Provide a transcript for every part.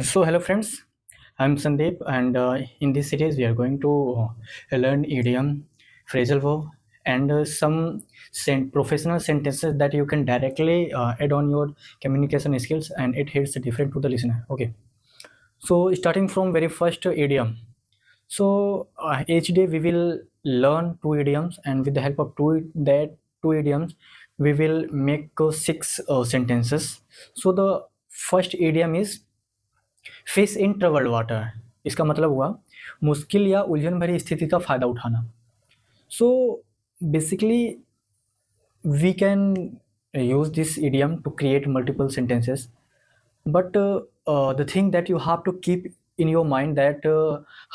So hello friends, I'm Sandeep, and in this series we are going to learn idiom, phrasal verb, and some professional sentences that you can directly add on your communication skills, and it hits different to the listener. Okay, so starting from very first idiom. So each day we will learn two idioms, and with the help of two idioms, we will make six sentences. So the first idiom is fish in troubled water. इसका मतलब हुआ मुश्किल या उलझन भरी स्थिति का फ़ायदा उठाना। So basically we can use this idiom to create multiple sentences, but the thing that you have to keep in your mind that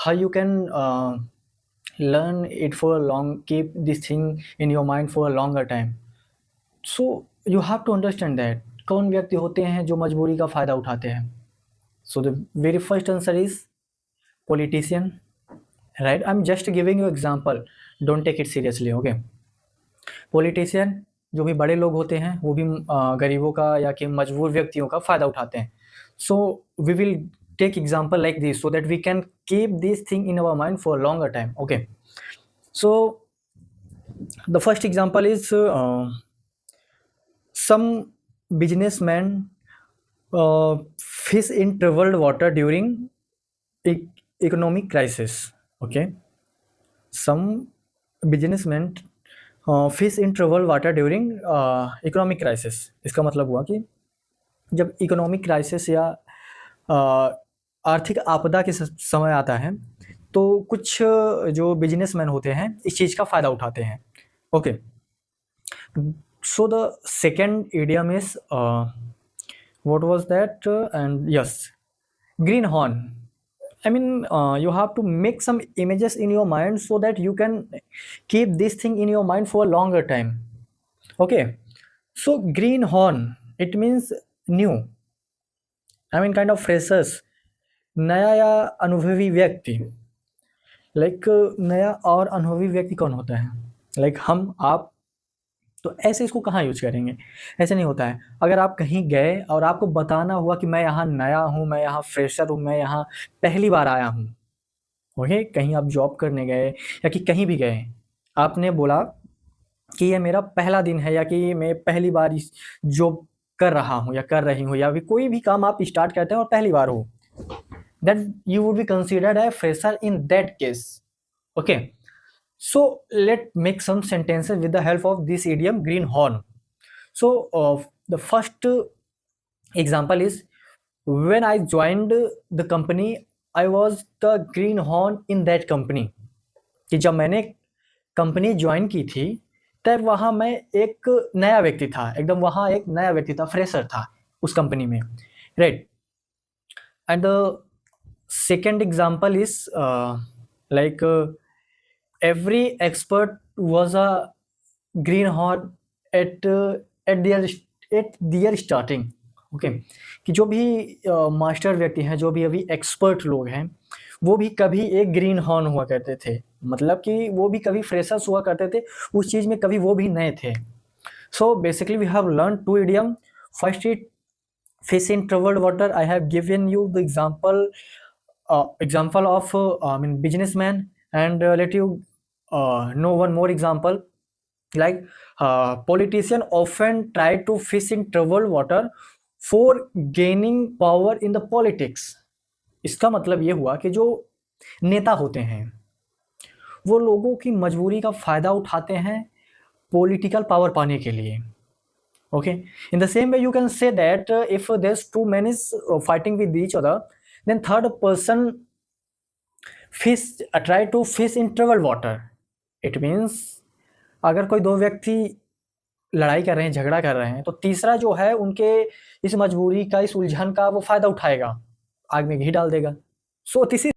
how you can learn it for a long, keep this thing in your mind for a longer time. So you have to understand that कौन व्यक्ति होते हैं जो मजबूरी का फ़ायदा उठाते हैं। So the very first answer is politician, right? I'm just giving you example, don't take it seriously, okay? Politician जो भी बड़े लोग होते हैं वो भी गरीबों का या कि मजबूर व्यक्तियों का फ़ायदा उठाते हैं। So we will take example like this so that we can keep this thing in our mind for a longer time, okay? So the first example is some businessman fish in troubled water during economic crisis, okay? Some businessmen fish in trouble water during economic crisis. इसका मतलब हुआ कि जब economic crisis या आर्थिक आपदा के समय आता है तो कुछ जो बिजनेसमैन होते हैं इस चीज़ का फ़ायदा उठाते हैं, okay? So the second idiom is what was that and yes, greenhorn. I mean you have to make some images in your mind so that you can keep this thing in your mind for a longer time, okay? So greenhorn, it means new, I mean kind of freshers, नया या अनुभवी व्यक्ति। Like नया और अनुभवी व्यक्ति कौन होता है? लाइक हम, आप। तो ऐसे इसको कहाँ यूज करेंगे? ऐसे नहीं होता है। अगर आप कहीं गए और आपको बताना हुआ कि मैं यहाँ नया हूँ, मैं यहाँ फ्रेशर हूँ, मैं यहाँ पहली बार आया हूँ, ओके? कहीं आप जॉब करने गए या कि कहीं भी गए, आपने बोला कि ये मेरा पहला दिन है या कि मैं पहली बार इस जॉब कर रहा हूँ या कर रही हूँ, या भी कोई भी काम आप स्टार्ट करते हैं और पहली बार हो, then you would be considered a fresher in that case, okay? So let's make some sentences with the help of this idiom greenhorn. So the first example is when I joined the company I was the greenhorn in that company। कि जब मैंने company join की थी तब वहाँ मैं एक नया व्यक्ति था, एकदम वहाँ एक नया व्यक्ति था, फ्रेशर था उस कंपनी में, right? And the second example is like every expert was a greenhorn at their starting, okay? कि जो भी मास्टर व्यक्ति हैं, जो भी अभी एक्सपर्ट लोग हैं, वो भी कभी एक ग्रीन हॉर्न हुआ करते थे, मतलब कि वो भी कभी फ्रेशर्स हुआ करते थे उस चीज़ में, कभी वो भी नए थे। So basically we have learn to idiom. First it fish in troubled water, I have given you the example of businessman, and let you know one more example, like politician often try to fish in troubled water for gaining power in the politics। इसका मतलब ये हुआ कि जो नेता होते हैं वो लोगों की मजबूरी का फ़ायदा उठाते हैं पॉलिटिकल पावर पाने के लिए, okay? In the same way you can say that if there's two men is fighting with each other, then third person try to fish in troubled water। It means अगर कोई दो व्यक्ति लड़ाई कर रहे हैं, झगड़ा कर रहे हैं, तो तीसरा जो है उनके इस मजबूरी का, इस उलझन का वो फ़ायदा उठाएगा, आग में घी डाल देगा। So this is